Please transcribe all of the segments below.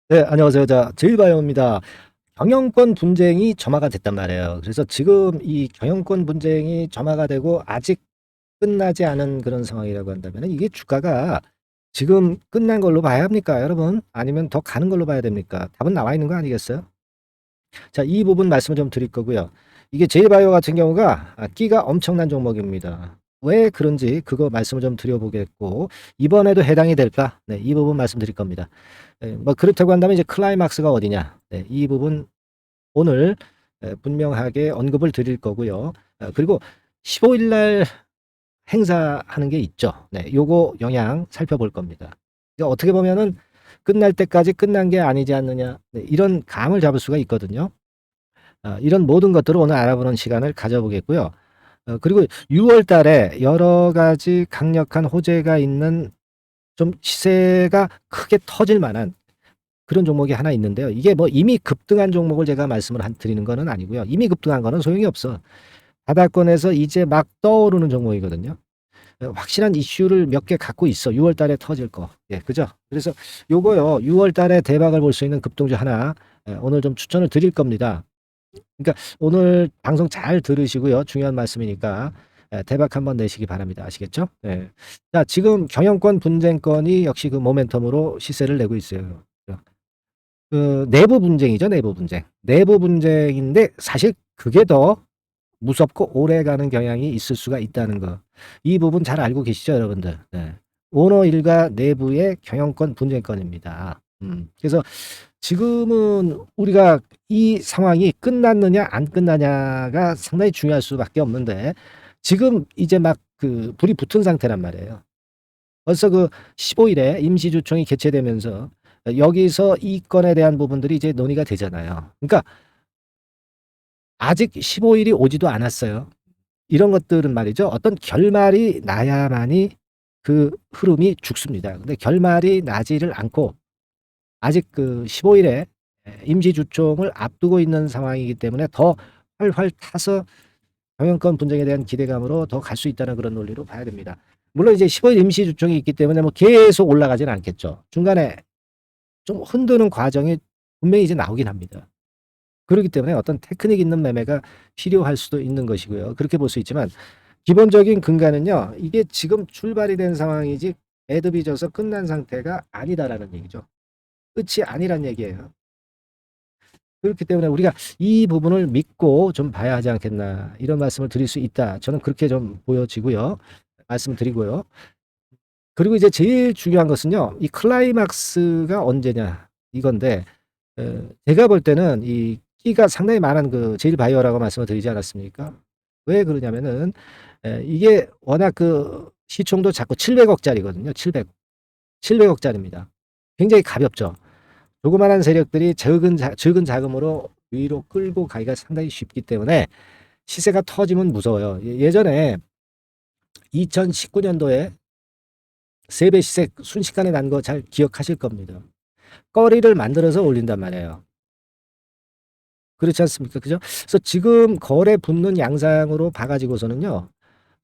네, 안녕하세요. 제일바이오입니다. 경영권 분쟁이 점화가 됐단 말이에요. 그래서 지금 이 경영권 분쟁이 점화가 되고 아직 끝나지 않은 그런 상황이라고 한다면 이게 주가가 지금 끝난 걸로 봐야 합니까, 여러분? 아니면 더 가는 걸로 봐야 됩니까? 답은 나와 있는 거 아니겠어요? 자, 이 부분 말씀을 좀 드릴 거고요. 이게 제일바이오 같은 경우가 끼가 엄청난 종목입니다. 왜 그런지 그거 말씀을 좀 드려보겠고, 이번에도 해당이 될까? 네, 이 부분 말씀드릴 겁니다. 뭐 그렇다고 한다면 이제 클라이막스가 어디냐? 네, 이 부분 오늘 분명하게 언급을 드릴 거고요. 그리고 15일 날 행사하는 게 있죠. 네, 요거 영향 살펴볼 겁니다. 이게 어떻게 보면은 끝날 때까지 끝난 게 아니지 않느냐. 네, 이런 감을 잡을 수가 있거든요. 이런 모든 것들을 오늘 알아보는 시간을 가져보겠고요. 그리고 6월 달에 여러 가지 강력한 호재가 있는 좀 시세가 크게 터질 만한 그런 종목이 하나 있는데요. 이게 뭐 이미 급등한 종목을 제가 말씀을 드리는 거는 아니고요. 이미 급등한 거는 소용이 없어. 바닥권에서 이제 막 떠오르는 종목이거든요. 확실한 이슈를 몇 개 갖고 있어. 6월 달에 터질 거. 예, 그죠? 그래서 요거요. 6월 달에 대박을 볼 수 있는 급등주 하나 오늘 좀 추천을 드릴 겁니다. 그러니까 오늘 방송 잘 들으시고요. 중요한 말씀이니까 대박 한번 내시기 바랍니다. 아시겠죠? 예. 자, 지금 경영권 분쟁권이 역시 그 모멘텀으로 시세를 내고 있어요. 그 내부 분쟁이죠, 내부 분쟁. 내부 분쟁인데 사실 그게 더 무섭고 오래가는 경향이 있을 수가 있다는 거. 이 부분 잘 알고 계시죠, 여러분들? 네. 오너 일가 내부의 경영권 분쟁권입니다. 그래서 지금은 우리가 이 상황이 끝났느냐 안 끝나냐가 상당히 중요할 수밖에 없는데 지금 이제 막 그 불이 붙은 상태란 말이에요. 벌써 그 15일에 임시주총이 개최되면서 여기서 이 건에 대한 부분들이 이제 논의가 되잖아요. 그러니까 아직 15일이 오지도 않았어요. 이런 것들은 말이죠. 어떤 결말이 나야만이 그 흐름이 죽습니다. 근데 결말이 나지를 않고 아직 그 15일에 임시주총을 앞두고 있는 상황이기 때문에 더 활활 타서 경영권 분쟁에 대한 기대감으로 더 갈 수 있다는 그런 논리로 봐야 됩니다. 물론 이제 15일 임시주총이 있기 때문에 뭐 계속 올라가지는 않겠죠. 중간에 좀 흔드는 과정이 분명히 이제 나오긴 합니다. 그렇기 때문에 어떤 테크닉 있는 매매가 필요할 수도 있는 것이고요. 그렇게 볼 수 있지만 기본적인 근간은요. 이게 지금 출발이 된 상황이지 매듭이 져서 끝난 상태가 아니다라는 얘기죠. 끝이 아니란 얘기예요. 그렇기 때문에 우리가 이 부분을 믿고 좀 봐야 하지 않겠나 이런 말씀을 드릴 수 있다. 저는 그렇게 좀 보여지고요. 말씀을 드리고요. 그리고 이제 제일 중요한 것은요. 이 클라이막스가 언제냐 이건데 제가 볼 때는 이 끼가 상당히 많은 그 제일 바이오라고 말씀을 드리지 않았습니까? 왜 그러냐면은 이게 워낙 그 시총도 작고 700억짜리거든요. 700억짜리입니다. 굉장히 가볍죠. 조그마한 세력들이 적은 자금으로 위로 끌고 가기가 상당히 쉽기 때문에 시세가 터지면 무서워요. 예전에 2019년도에 세배 시세 순식간에 난 거 잘 기억하실 겁니다. 거리를 만들어서 올린단 말이에요. 그렇지 않습니까? 그죠? 그래서 지금 거래 붙는 양상으로 봐가지고서는요,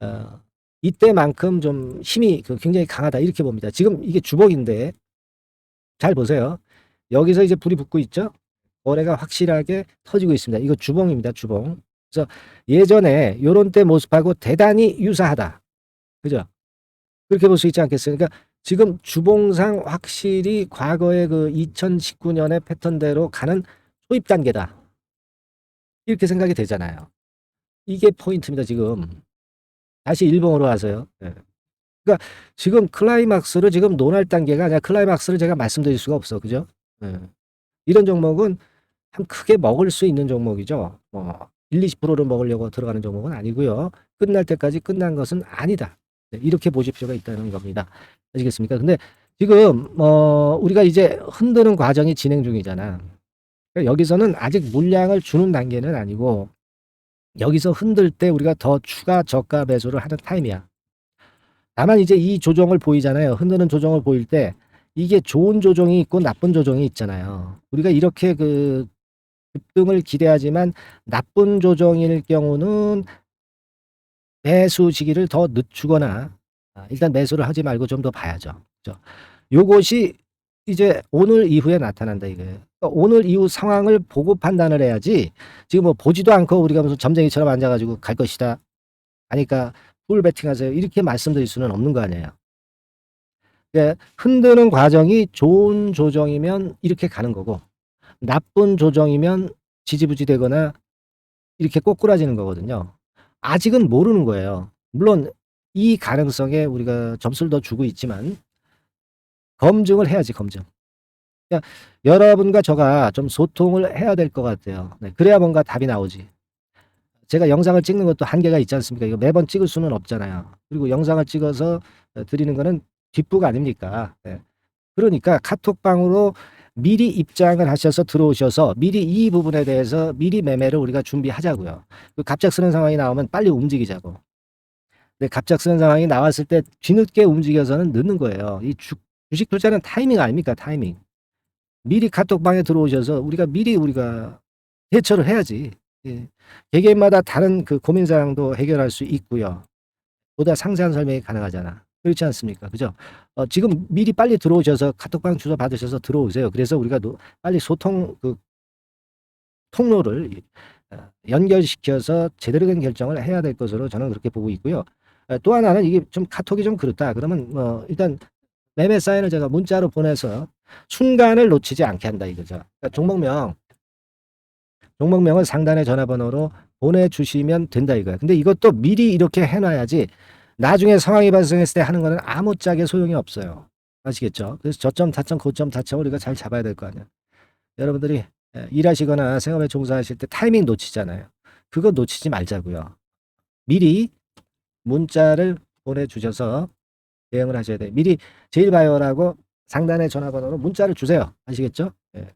어, 이때만큼 좀 힘이 굉장히 강하다. 이렇게 봅니다. 지금 이게 주봉인데, 잘 보세요. 여기서 이제 불이 붙고 있죠? 거래가 확실하게 터지고 있습니다. 이거 주봉입니다. 주봉. 그래서 예전에 요런 때 모습하고 대단히 유사하다. 그죠? 그렇게 볼 수 있지 않겠어요? 그러니까 지금 주봉상 확실히 과거의 그 2019년의 패턴대로 가는 초입 단계다. 이렇게 생각이 되잖아요. 이게 포인트입니다, 지금. 다시 일봉으로 와서요. 예. 그러니까 지금 클라이막스를 지금 논할 단계가 아니라 클라이막스를 제가 말씀드릴 수가 없어. 그죠? 예. 이런 종목은 한 크게 먹을 수 있는 종목이죠. 뭐 1, 20%를 먹으려고 들어가는 종목은 아니고요. 끝날 때까지 끝난 것은 아니다. 네, 이렇게 보실 필요가 있다는 겁니다. 아시겠습니까? 근데 지금 우리가 이제 흔드는 과정이 진행 중이잖아. 그러니까 여기서는 아직 물량을 주는 단계는 아니고 여기서 흔들 때 우리가 더 추가 저가 매수를 하는 타임이야. 다만 이제 이 조정을 보이잖아요. 흔드는 조정을 보일 때 이게 좋은 조정이 있고 나쁜 조정이 있잖아요. 우리가 이렇게 그 급등을 기대하지만 나쁜 조정일 경우는 매수 시기를 더 늦추거나 일단 매수를 하지 말고 좀 더 봐야죠. 그죠? 요것이 이제 오늘 이후에 나타난다 이거예요. 그러니까 오늘 이후 상황을 보고 판단을 해야지 지금 뭐 보지도 않고 우리가 무슨 점쟁이처럼 앉아 가지고 "갈 것이다." 하니까 "풀 베팅하세요." 이렇게 말씀드릴 수는 없는 거 아니에요. 예, 흔드는 과정이 좋은 조정이면 이렇게 가는 거고 나쁜 조정이면 지지부진되거나 이렇게 꼬꾸라지는 거거든요. 아직은 모르는 거예요. 물론 이 가능성에 우리가 점수를 더 주고 있지만 검증을 해야지 검증. 그러니까 여러분과 저가 좀 소통을 해야 될 것 같아요. 네, 그래야 뭔가 답이 나오지. 제가 영상을 찍는 것도 한계가 있지 않습니까? 이거 매번 찍을 수는 없잖아요. 그리고 영상을 찍어서 드리는 거는 뒷북 아닙니까? 네. 그러니까 카톡방으로 미리 입장을 하셔서 들어오셔서 미리 이 부분에 대해서 미리 매매를 우리가 준비하자고요. 그 갑작스러운 상황이 나오면 빨리 움직이자고. 근데 갑작스러운 상황이 나왔을 때 뒤늦게 움직여서는 늦는 거예요. 이 주식 투자는 타이밍 아닙니까? 타이밍. 미리 카톡방에 들어오셔서 우리가 대처를 해야지. 예. 개개인마다 다른 그 고민사항도 해결할 수 있고요. 보다 상세한 설명이 가능하잖아. 그렇지 않습니까? 그죠? 지금 미리 빨리 들어오셔서 카톡방 주소 받으셔서 들어오세요. 그래서 우리가 빨리 소통 그 통로를 연결시켜서 제대로 된 결정을 해야 될 것으로 저는 그렇게 보고 있고요. 또 하나는 이게 좀 카톡이 좀 그렇다. 그러면 일단 매매 사인을 제가 문자로 보내서 순간을 놓치지 않게 한다 이거죠. 그러니까 종목명을 상단의 전화번호로 보내주시면 된다 이거야. 근데 이것도 미리 이렇게 해놔야지 나중에 상황이 발생했을 때 하는 거는 아무짝에 소용이 없어요. 아시겠죠? 그래서 저점 타점, 고점 타점을 우리가 잘 잡아야 될 거 아니야. 여러분들이 일하시거나 생업에 종사하실 때 타이밍 놓치잖아요. 그거 놓치지 말자고요. 미리 문자를 보내주셔서 대응을 하셔야 돼요. 미리 제일바이오라고 상단의 전화번호로 문자를 주세요. 아시겠죠? 예.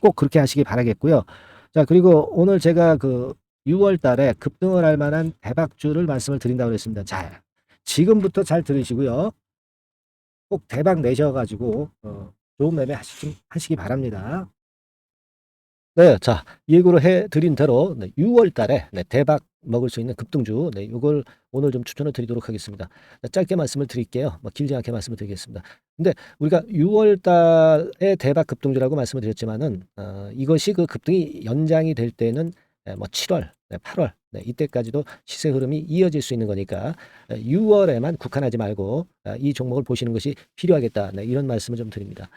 꼭 그렇게 하시기 바라겠고요. 자, 그리고 오늘 제가 그 6월 달에 급등을 할 만한 대박주를 말씀을 드린다고 그랬습니다. 자, 지금부터 잘 들으시고요. 꼭 대박 내셔가지고, 좋은 매매 하시기 바랍니다. 네, 자, 예고를 해드린 대로 6월 달에 대박 먹을 수 있는 급등주, 요걸 오늘 좀 추천을 드리도록 하겠습니다. 짧게 말씀을 드릴게요. 뭐 길지 않게 말씀을 드리겠습니다. 근데 우리가 6월 달에 대박 급등주라고 말씀을 드렸지만은, 이것이 그 급등이 연장이 될 때는 뭐 7월, 8월, 이때까지도 시세 흐름이 이어질 수 있는 거니까 6월에만 국한하지 말고 이 종목을 보시는 것이 필요하겠다. 이런 말씀을 좀 드립니다.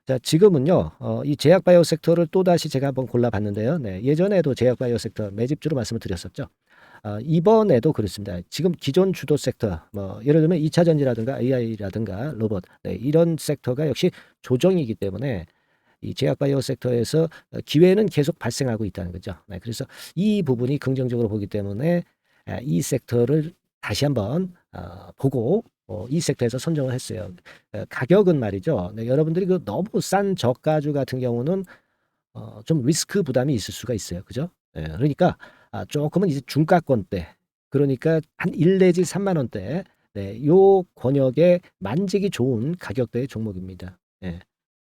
자, 지금은요, 이 제약바이오 섹터를 또다시 제가 한번 골라봤는데요. 네, 예전에도 제약바이오 섹터 매집주로 말씀을 드렸었죠. 이번에도 그렇습니다. 지금 기존 주도 섹터, 뭐, 예를 들면 2차 전지라든가 AI라든가 로봇, 이런 섹터가 역시 조정이기 때문에 이 제약바이오 섹터에서 기회는 계속 발생하고 있다는 거죠. 네, 그래서 이 부분이 긍정적으로 보기 때문에 이 섹터를 다시 한번 보고 이 섹터에서 선정을 했어요. 가격은 말이죠. 네, 여러분들이 그 너무 싼 저가주 같은 경우는 좀 리스크 부담이 있을 수가 있어요. 그죠? 그러니까 조금은 이제 중가권대, 그러니까 한 1 내지 3만 원대, 요 권역에 만지기 좋은 가격대의 종목입니다. 예.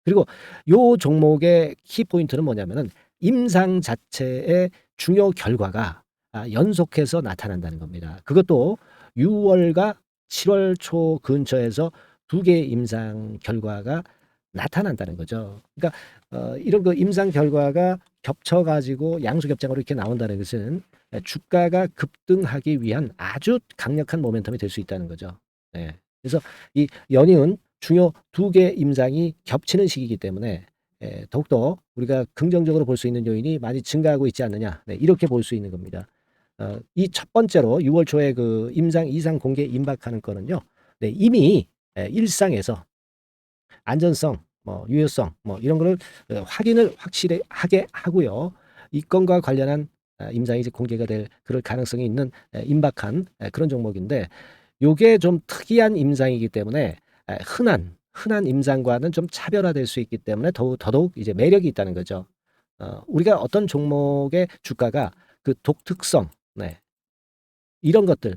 그리고 요 종목의 키포인트는 뭐냐면은 임상 자체의 중요 결과가 연속해서 나타난다는 겁니다. 그것도 6월과 7월 초 근처에서 2개의 임상 결과가 나타난다는 거죠. 그러니까 이런 그 임상 결과가 겹쳐 가지고 양수 겹장으로 이렇게 나온다는 것은 주가가 급등하기 위한 아주 강력한 모멘텀이 될 수 있다는 거죠. 예. 그래서 이 연이은 중요 2개 임상이 겹치는 시기이기 때문에 더욱더 우리가 긍정적으로 볼 수 있는 요인이 많이 증가하고 있지 않느냐. 이렇게 볼 수 있는 겁니다. 이 첫 번째로 6월 초에 그 임상 이상 공개 임박하는 거는요. 이미 일상에서 안전성, 뭐 유효성, 뭐 이런 거를 확인을 확실히 하게 하고요. 이 건과 관련한 임상이 이제 공개가 될 그럴 가능성이 있는 임박한 그런 종목인데 요게 좀 특이한 임상이기 때문에 흔한 임상과는 좀 차별화될 수 있기 때문에 더더욱 이제 매력이 있다는 거죠. 우리가 어떤 종목의 주가가 그 독특성, 이런 것들,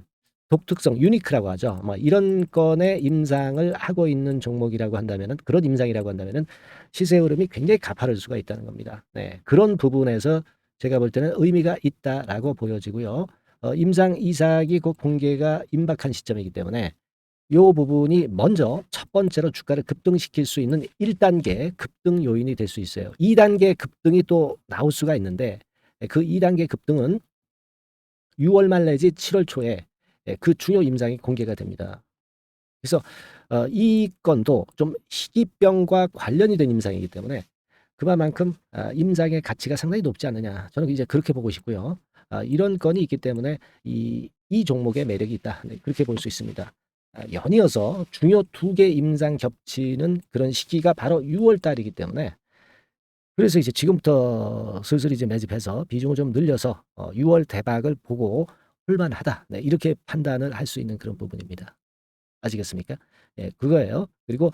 독특성, 유니크라고 하죠. 뭐 이런 건의 임상을 하고 있는 종목이라고 한다면은, 그런 임상이라고 한다면은 시세 흐름이 굉장히 가파를 수가 있다는 겁니다. 네, 그런 부분에서 제가 볼 때는 의미가 있다라고 보여지고요. 임상 이삭이 곧 공개가 임박한 시점이기 때문에 요 부분이 먼저 첫 번째로 주가를 급등시킬 수 있는 1단계 급등 요인이 될 수 있어요. 2단계 급등이 또 나올 수가 있는데 그 2단계 급등은 6월 말 내지 7월 초에 그 중요 임상이 공개가 됩니다. 그래서 이 건도 좀 희귀병과 관련이 된 임상이기 때문에 그만큼 임상의 가치가 상당히 높지 않느냐. 저는 이제 그렇게 보고 싶고요. 이런 건이 있기 때문에 이 종목의 매력이 있다. 네, 그렇게 볼 수 있습니다. 연이어서 중요 2개 임상 겹치는 그런 시기가 바로 6월 달이기 때문에 그래서 이제 지금부터 슬슬 이제 매집해서 비중을 좀 늘려서 6월 대박을 보고 홀만하다. 네, 이렇게 판단을 할 수 있는 그런 부분입니다. 아시겠습니까? 예, 그거예요. 그리고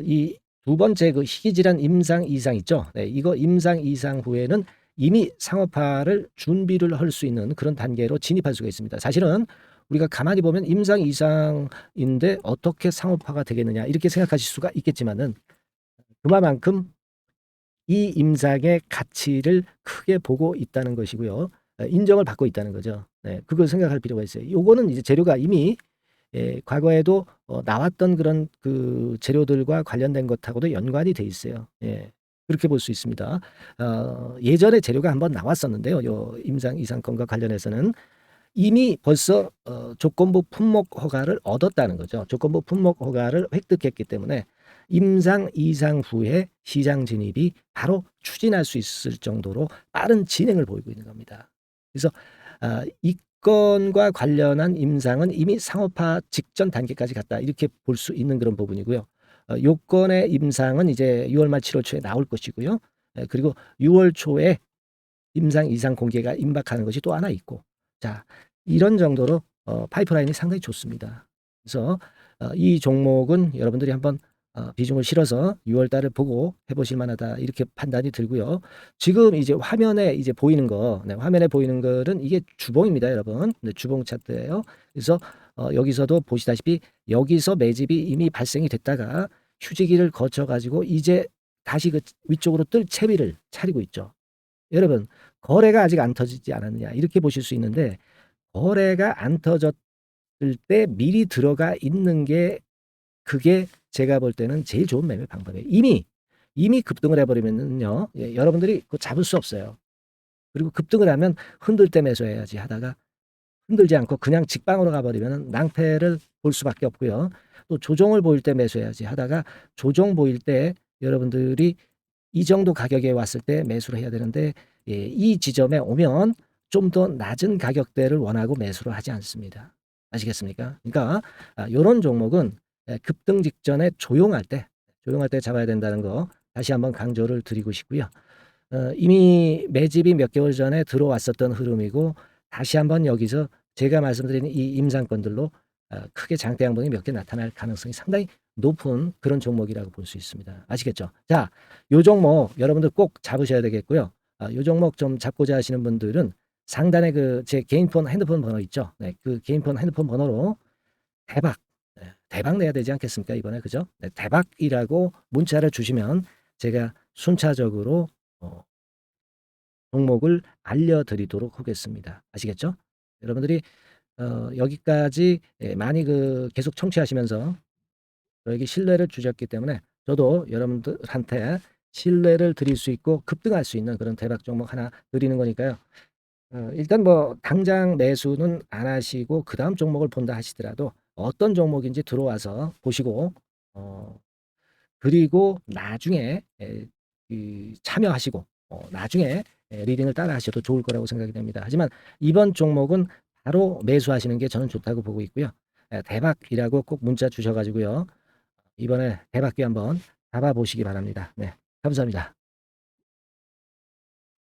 이 두 번째 그 희귀질환 임상 이상 있죠. 네, 이거 임상 이상 후에는 이미 상업화를 준비를 할 수 있는 그런 단계로 진입할 수가 있습니다. 사실은 우리가 가만히 보면 임상 이상인데 어떻게 상업화가 되겠느냐 이렇게 생각하실 수가 있겠지만은 그만큼 이 임상의 가치를 크게 보고 있다는 것이고요. 인정을 받고 있다는 거죠. 네, 그걸 생각할 필요가 있어요. 요거는 이제 재료가 이미 과거에도 나왔던 그런 그 재료들과 관련된 것하고도 연관이 돼 있어요. 예. 그렇게 볼 수 있습니다. 예전에 재료가 한번 나왔었는데요. 요 임상 이상권과 관련해서는 이미 벌써 조건부 품목 허가를 얻었다는 거죠. 조건부 품목 허가를 획득했기 때문에 임상 이상 후에 시장 진입이 바로 추진할 수 있을 정도로 빠른 진행을 보이고 있는 겁니다. 그래서 이 건과 관련한 임상은 이미 상업화 직전 단계까지 갔다 이렇게 볼 수 있는 그런 부분이고요. 요건의 임상은 이제 6월 말 7월 초에 나올 것이고요. 그리고 6월 초에 임상 이상 공개가 임박하는 것이 또 하나 있고 자 이런 정도로 파이프라인이 상당히 좋습니다. 그래서 이 종목은 여러분들이 한번 비중을 실어서 6월 달을 보고 해보실 만하다 이렇게 판단이 들고요. 지금 이제 화면에 이제 보이는 거, 네, 화면에 보이는 거는 이게 주봉입니다, 여러분. 네, 주봉 차트예요. 그래서 여기서도 보시다시피 여기서 매집이 이미 발생이 됐다가 휴지기를 거쳐 가지고 이제 다시 그 위쪽으로 뜰 채비를 차리고 있죠. 여러분 거래가 아직 안 터지지 않았느냐 이렇게 보실 수 있는데 거래가 안 터졌을 때 미리 들어가 있는 게 그게 제가 볼 때는 제일 좋은 매매 방법이에요. 이미 급등을 해버리면요 여러분들이 그거 잡을 수 없어요. 그리고 급등을 하면 흔들 때 매수해야지 하다가 흔들지 않고 그냥 직방으로 가버리면 낭패를 볼 수밖에 없고요. 또 조정을 보일 때 매수해야지 하다가 조정 보일 때 여러분들이 이 정도 가격에 왔을 때 매수를 해야 되는데 이 지점에 오면 좀 더 낮은 가격대를 원하고 매수를 하지 않습니다. 아시겠습니까? 그러니까 요런 종목은 급등 직전에 조용할 때 잡아야 된다는 거 다시 한번 강조를 드리고 싶고요. 이미 매집이 몇 개월 전에 들어왔었던 흐름이고 다시 한번 여기서 제가 말씀드린 이 임상권들로 크게 장대 양봉이 몇 개 나타날 가능성이 상당히 높은 그런 종목이라고 볼 수 있습니다. 아시겠죠? 자, 요 종목 여러분들 꼭 잡으셔야 되겠고요. 요 종목 좀 잡고자 하시는 분들은 상단에 그 제 개인폰 핸드폰 번호 있죠? 네, 그 개인폰 핸드폰 번호로 대박, 대박 내야 되지 않겠습니까? 이번에 그죠? 네, 대박이라고 문자를 주시면 제가 순차적으로 종목을 알려드리도록 하겠습니다. 아시겠죠? 여러분들이 여기까지 많이 그 계속 청취하시면서 저에게 신뢰를 주셨기 때문에 저도 여러분들한테 신뢰를 드릴 수 있고 급등할 수 있는 그런 대박 종목 하나 드리는 거니까요. 일단 뭐 당장 매수는 안 하시고 그 다음 종목을 본다 하시더라도 어떤 종목인지 들어와서 보시고 그리고 나중에 참여하시고 나중에 리딩을 따라 하셔도 좋을 거라고 생각이 됩니다. 하지만 이번 종목은 바로 매수하시는 게 저는 좋다고 보고 있고요. 대박이라고 꼭 문자 주셔 가지고요. 이번에 대박기 한번 잡아보시기 바랍니다. 네, 감사합니다.